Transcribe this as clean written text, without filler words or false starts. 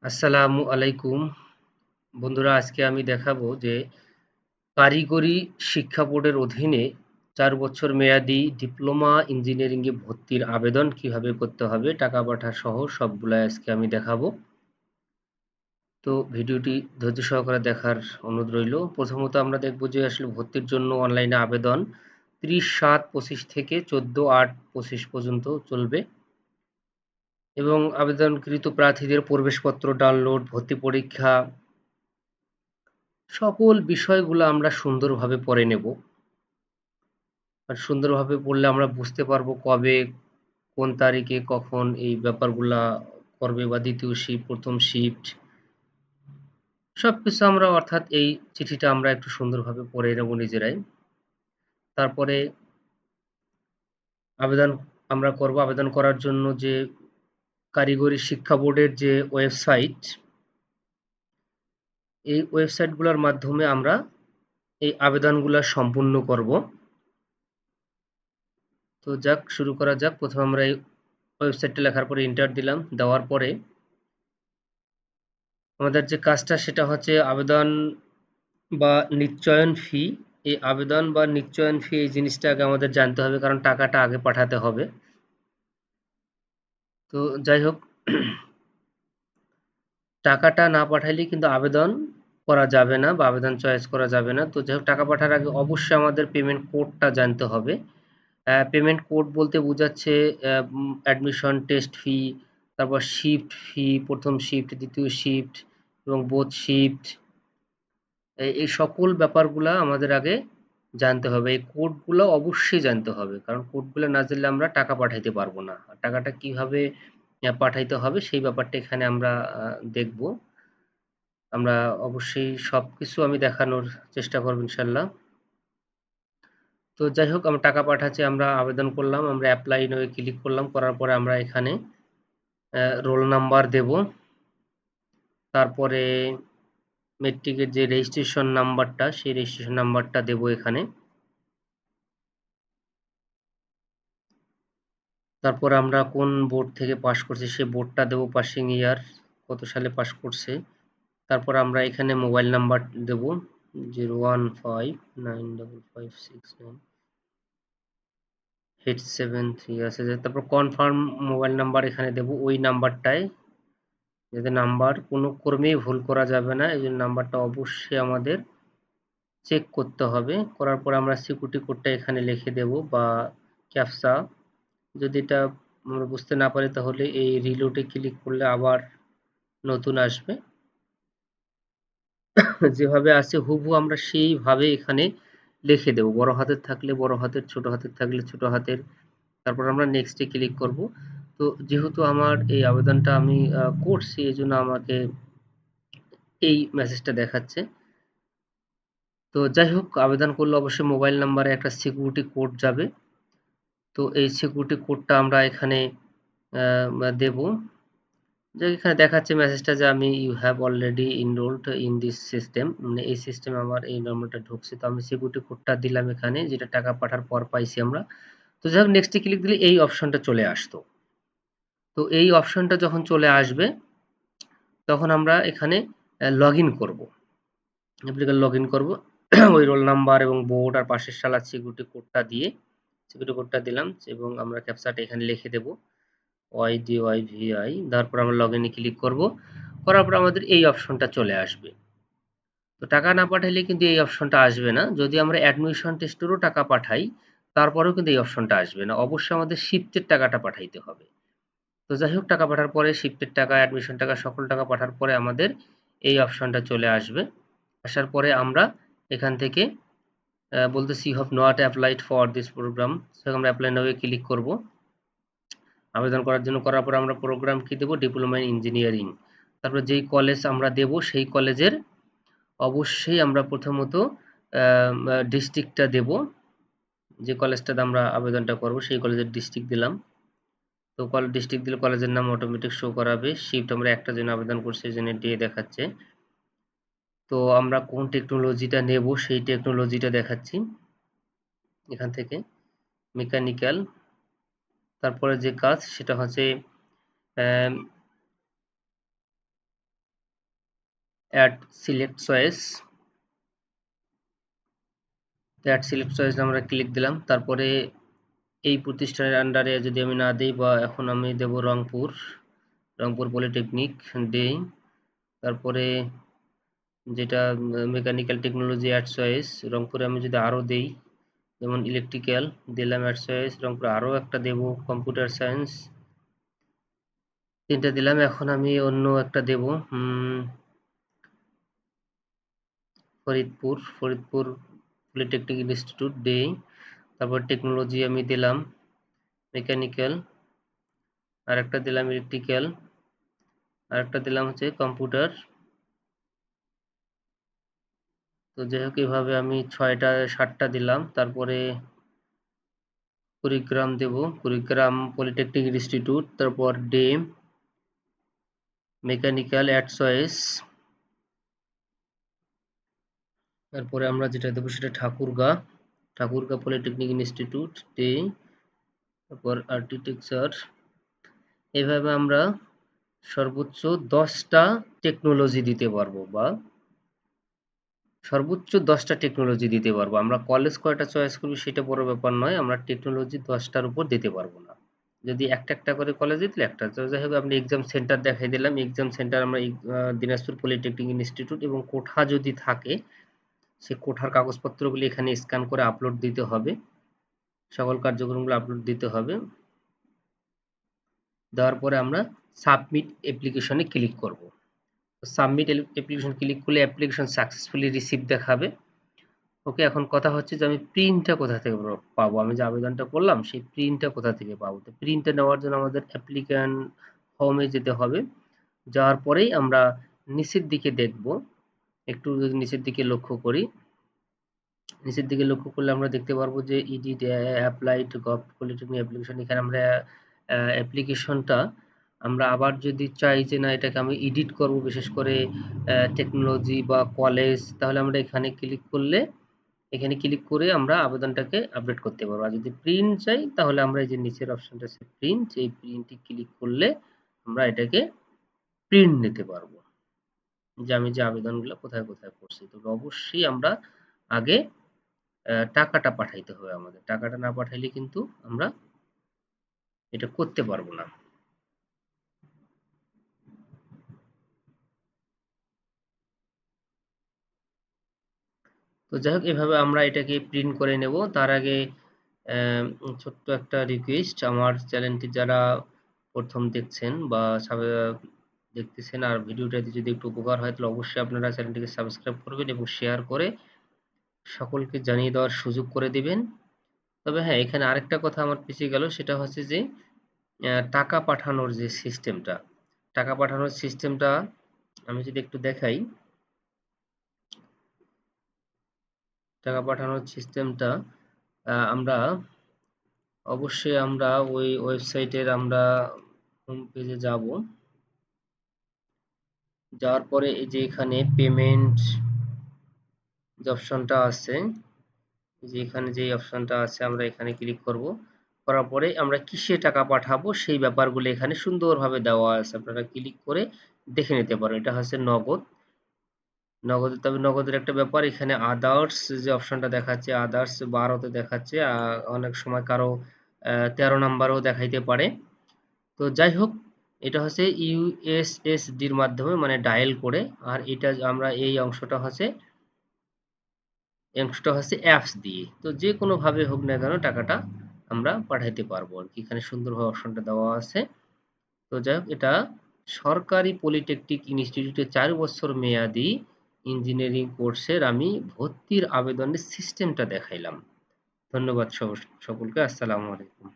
আসসালামু আলাইকুম। বন্ধুরা, আজকে আমি দেখাবো যে কারিগরি শিক্ষা বোর্ডের অধীনে ৪ বছর মেয়াদি ডিপ্লোমা ইঞ্জিনিয়ারিং এ ভর্তির আবেদন কিভাবে করতে হবে, টাকা পাঠা সহ সবগুলাই আজকে আমি দেখাবো। তো ভিডিওটি ধৈর্য সহকারে দেখার অনুরোধ রইলো। প্রথমত আমরা দেখব যে আসলে ভর্তির জন্য অনলাইনে আবেদন ৩০/৭/২৫ থেকে ১৪/৮/২৫ পর্যন্ত চলবে এবং আবেদনকৃত প্রার্থীদের প্রবেশপত্র ডাউনলোড, ভর্তি পরীক্ষা সকল বিষয়গুলো আমরা সুন্দরভাবে পড়ে নেব। আর সুন্দরভাবে পড়লে আমরা বুঝতে পারবো কবে, কোন তারিখে, কখন এই ব্যাপারগুলা করবে বা ২য় শিফট, ১ম শিফট সবকিছু আমরা অর্থাৎ এই চিঠিটা আমরা একটু সুন্দরভাবে পড়ে নেব নিজেরাই। তারপরে আবেদন আমরা করব। আবেদন করার জন্য যে কারিগরি শিক্ষা বোর্ডের যে ওয়েবসাইট, এই ওয়েবসাইটগুলোর মাধ্যমে আমরা এই আবেদনগুলা সম্পূর্ণ করব। তো যাক, শুরু করা যাক। প্রথমে আমরা এই ওয়েবসাইটটা লেখার পরে এন্টার দিলাম। দেওয়ার পরে আমাদের যে কাজটা সেটা হচ্ছে আবেদন বা নিশ্চয়ন ফি। এই আবেদন বা নিশ্চয়ন ফি এই জিনিসটা আগে আমাদের জানতে হবে, কারণ টাকাটা আগে পাঠাতে হবে। তো যাই হোক, টাকাটা না পাঠাইলে কিন্তু আবেদন করা যাবে না বা আবেদন চয়েস করা যাবে না। তো যাই হোক, টাকা পাঠার আগে অবশ্যই আমাদের পেমেন্ট কোডটা জানতে হবে। পেমেন্ট কোড বলতে বোঝাচ্ছে অ্যাডমিশন টেস্ট ফি, তারপর শিফট ফি, ১ম শিফট, ২য় শিফট এবং বোথ শিফট। এই সকল ব্যাপারগুলা আমাদের আগে জানতে হবে। এই কোডগুলো অবশ্যই জানতে হবে। কারণ কোডগুলো না জানলে আমরা টাকা পাঠাইতে পারবো না। আর টাকাটা কিভাবে পাঠাইতে হবে সেই ব্যাপারটা এখানে আমরা দেখব। আমরা অবশ্যই সবকিছু আমি দেখানোর চেষ্টা করব ইনশাআল্লাহ। তো যাই হোক, আমরা টাকা পাঠাচ্ছি, আমরা আবেদন করলাম, আমরা অ্যাপ্লাই নাও এ ক্লিক করলাম। করার পরে আমরা এখানে রোল নাম্বার দেব। তারপরে মেট্রিকের যে রেজিস্ট্রেশন নাম্বারটা, সেই রেজিস্ট্রেশন নাম্বারটা দেব এখানে। তারপর আমরা কোন বোর্ড থেকে পাস করছি সেই বোর্ডটা দেব, পাসিং ইয়ার কত সালে পাস করছে। তারপর আমরা এখানে মোবাইল নাম্বার দেব 015956987 আছে। তারপর কনফার্ম মোবাইল নাম্বার এখানে দেব, ওই নাম্বারটায়, যাতে নাম্বার কোনো ক্রমেই ভুল করা যাবে না, এই জন্য নাম্বারটা অবশ্যই আমাদের চেক করতে হবে। করার পর আমরা সিকিউরিটি কোডটা এখানে লিখে দেব বা ক্যাপচা। যদি এটা আমরা বুঝতে না পারি তাহলে এই রিলোডে ক্লিক করলে আবার নতুন আসবে। যেভাবে আছে হুবহু আমরা সেইভাবে এখানে লিখে দেব। বড় হাতের থাকলে বড় হাতের, ছোট হাতের থাকলে ছোট হাতের। তারপর আমরা নেক্সট এ ক্লিক করব। তো যেহেতু আমার এই আবেদনটা আমি করছি, এজন্য আমাকে এই মেসেজটা দেখাচ্ছে। তো যাই হোক, আবেদন করলে অবশ্যই মোবাইল নাম্বারে একটা সিকিউরিটি কোড যাবে। তো এই সিকিউরিটি কোডটা আমরা এখানে দেব। যে এখানে দেখাচ্ছে মেসেজটা যে আমি you have already enrolled in this system, মানে এই সিস্টেমে আমার এই নম্বরটা ঢুকছে। তো আমি সিকিউরিটি কোডটা দিলাম এখানে, যেটা টাকা পাঠার পর পাইছি আমরা। তো যাই হোক, নেক্সটে ক্লিক দিলে এই অপশনটা চলে আসতো। তো এই অপশনটা যখন চলে আসবে তখন আমরা এখানে লগ ইন করবো। অ্যাপ্লিকেশন লগ ইন করবো। ওই রোল নাম্বার এবং বোর্ড আর পাশের সালার সিকিউরিটি কোডটা দিয়ে, সিকিউরিটি কোডটা দিলাম এবং আমরা ক্যাপচাটা এখানে লিখে দেব, YDYVI। তারপর আমরা লগ ইনে ক্লিক করব। করার পর আমাদের এই অপশনটা চলে আসবে। তো টাকা না পাঠাইলে কিন্তু এই অপশনটা আসবে না। যদি আমরা অ্যাডমিশন টেস্টেরও টাকা পাঠাই, তারপরেও কিন্তু এই অপশনটা আসবে না। অবশ্যই আমাদের শিফটের টাকাটা পাঠাইতে হবে। তো যাই হোক, টাকা পাঠার পরে শিফটের টাকা, অ্যাডমিশন টাকা, সকল টাকা পাঠার পরে আমাদের এই অপশনটা চলে আসবে। আসার পরে আমরা এখান থেকে বলতেছি you have not applied for this program. So আমরা অ্যাপ্লাই নাও এ ক্লিক করব। আবেদন করার জন্য করার পর আমরা প্রোগ্রাম কি দেব, ডিপ্লোমা ইন ইঞ্জিনিয়ারিং। তারপর যেই কলেজ আমরা দেব সেই কলেজের অবশ্যই আমরা প্রথমত ডিস্ট্রিক্টটা দেব। যে কলেজটাতে আমরা আবেদনটা করব সেই কলেজের ডিস্ট্রিক্ট দিলাম। তো ডিস্ট্রিক্ট দিলে কলেজের নাম অটোমেটিক শো করাবে। শিফট আমরা একটা জন্য আবেদন করছি, এই জন্য ডে দেখাচ্ছে। তো আমরা কোন টেকনোলজিটা নেব সেই টেকনোলজিটা দেখাচ্ছি এখান থেকে, মেকানিক্যাল। তারপরে যে কাজ সেটা হচ্ছে অ্যাড সিলেক্ট চয়েস, আমরা ক্লিক দিলাম। তারপরে এই প্রতিষ্ঠানের আন্ডারে যদি আমি না দিই, বা এখন আমি দেব রংপুর পলিটেকনিক দেই। তারপরে যেটা মেকানিক্যাল টেকনোলজি অ্যাড চয়েস, রংপুরে আমি যদি আরও দেই, যেমন ইলেকট্রিক্যাল দিলাম অ্যাড চয়েস, রংপুরে আরও একটা দেব কম্পিউটার সায়েন্স, 3টা দিলাম। এখন আমি অন্য একটা দেব ফরিদপুর পলিটেকনিক ইনস্টিটিউট দেই। তারপর টেকনোলজি আমি দিলাম মেকানিক্যাল, আর একটা দিলাম ইলেকট্রিক্যাল, আর একটা দিলাম হচ্ছে কম্পিউটার। তো যাই হোক, এভাবে আমি 7টা দিলাম। তারপরে কুড়িগ্রাম দেব, কুড়িগ্রাম পলিটেকনিক ইনস্টিটিউট, তারপর ডে মেকানিক্যাল অ্যাড চয়েস। তারপরে আমরা যেটা দেবো সেটা ঠাকুরগা পলিটেকনিক ইনস্টিটিউট ডে, তারপর আর্কিটেকচার। এভাবে আমরা সর্বোচ্চ 10টা টেকনোলজি দিতে পারবো, বা সর্বোচ্চ 10টা টেকনোলজি দিতে পারবো। আমরা কলেজ কয়টা চয়েস করবো সেটা বড় ব্যাপার নয়, আমরা টেকনোলজি 10টার উপর দিতে পারবো না। যদি একটা একটা করে কলেজ দিলে একটা, তো যাই হোক আপনি এক্সাম সেন্টার দেখাই দিলাম। এক্সাম সেন্টার আমরা দিনাজপুর পলিটেকনিক ইনস্টিটিউট, এবং কোঠা যদি থাকে সে কোঠার কাগজপত্রগুলি এখানে স্ক্যান করে আপলোড দিতে হবে, সকল কার্যক্রমগুলো আপলোড দিতে হবে। দেওয়ার পরে আমরা সাবমিট অ্যাপ্লিকেশনে ক্লিক করব। সাবমিট অ্যাপ্লিকেশন ক্লিক করলে অ্যাপ্লিকেশন সাকসেসফুলি রিসিভ দেখাবে। ওকে, এখন কথা হচ্ছে যে আমি প্রিন্টটা কোথা থেকে পাবো, আমি যে আবেদনটা করলাম সেই প্রিন্টটা কোথা থেকে পাবো। তো প্রিন্টটা নেওয়ার জন্য আমাদের অ্যাপ্লিক্যান্ট হোমে যেতে হবে। যাওয়ার পরেই আমরা নিচের দিকে দেখব, একটু যদি নিচের দিকে লক্ষ্য করি, নিচের দিকে লক্ষ্য করলে আমরা দেখতে পারবো যে edit applied gov polytechnic application. এখানে আমরা অ্যাপ্লিকেশনটা আমরা আবার যদি চাই যে না এটাকে আমি এডিট করব, বিশেষ করে টেকনোলজি বা কলেজ, তাহলে আমরা এখানে ক্লিক করে আমরা আবেদনটাকে আপডেট করতে পারবো। আর যদি প্রিন্ট চাই তাহলে আমরা এই যে নিচের অপশনটা আছে প্রিন্ট, এই প্রিন্টে ক্লিক করলে আমরা এটাকে প্রিন্ট নিতে পারবো, যে আমি যে আবেদনগুলো কোথায় কোথায় করছি। তো অবশ্যই আমরা আগে টাকাটা পাঠাইতে হবে আমাদের, টাকাটা না পাঠাইলে কিন্তু আমরা এটা করতে পারবো না। তো যাই হোক, এভাবে আমরা এটাকে প্রিন্ট করে নেব। তার আগে ছোট্ট একটা রিকোয়েস্ট, আমার চ্যানেলটি যারা প্রথম দেখছেন বা দেখতেছেন, আর ভিডিওটাতে যদি একটু উপকার হয় তাহলে অবশ্যই আপনারা চ্যানেলটিকে সাবস্ক্রাইব করবেন এবং শেয়ার করে সকলকে জানিয়ে দেওয়ার সুযোগ করে দিবেন। তবে হ্যাঁ, এখানে আরেকটা কথা আমার পিছিয়ে গেল, সেটা হচ্ছে যে টাকা পাঠানোর যে সিস্টেমটা, টাকা পাঠানোর সিস্টেমটা আমি যদি একটু দেখাই, টাকা পাঠানোর সিস্টেমটা আমরা অবশ্যই আমরা ওই ওয়েবসাইটের আমরা হোম পেজে যাব। যাওয়ার পরে এই যে এখানে পেমেন্ট যে অপশনটা আছে, যে এখানে যে অপশনটা আছে আমরা এখানে ক্লিক করব। করার পরে আমরা কিসে টাকা পাঠাবো সেই ব্যাপারগুলো এখানে সুন্দরভাবে দেওয়া আছে, আপনারা ক্লিক করে দেখে নিতে পারেন। এটা হচ্ছে নগদ, তবে নগদের একটা ব্যাপার, এখানে আদার্স যে অপশনটা দেখাচ্ছে, আদার্স 12তে দেখাচ্ছে, অনেক সময় কারো 13 নাম্বারও দেখাইতে পারে। তো যাই হোক, এটা হচ্ছে ইউএসএসডির মাধ্যমে মানে ডায়াল করে, আর এটা আমরা এই অংশটা হচ্ছে অ্যাপস দিয়ে। তো যে কোনো ভাবে হোক না কেন টাকাটা আমরা পাঠাইতে পারবো আর কি, এখানে সুন্দরভাবে অপশনটা দেওয়া আছে। তো যাই হোক, এটা সরকারি পলিটেকনিক ইনস্টিটিউটে 4 বছর মেয়াদি ইঞ্জিনিয়ারিং কোর্সের আমি ভর্তির আবেদনের সিস্টেমটা দেখাইলাম। ধন্যবাদ সকলকে। আসসালামু আলাইকুম।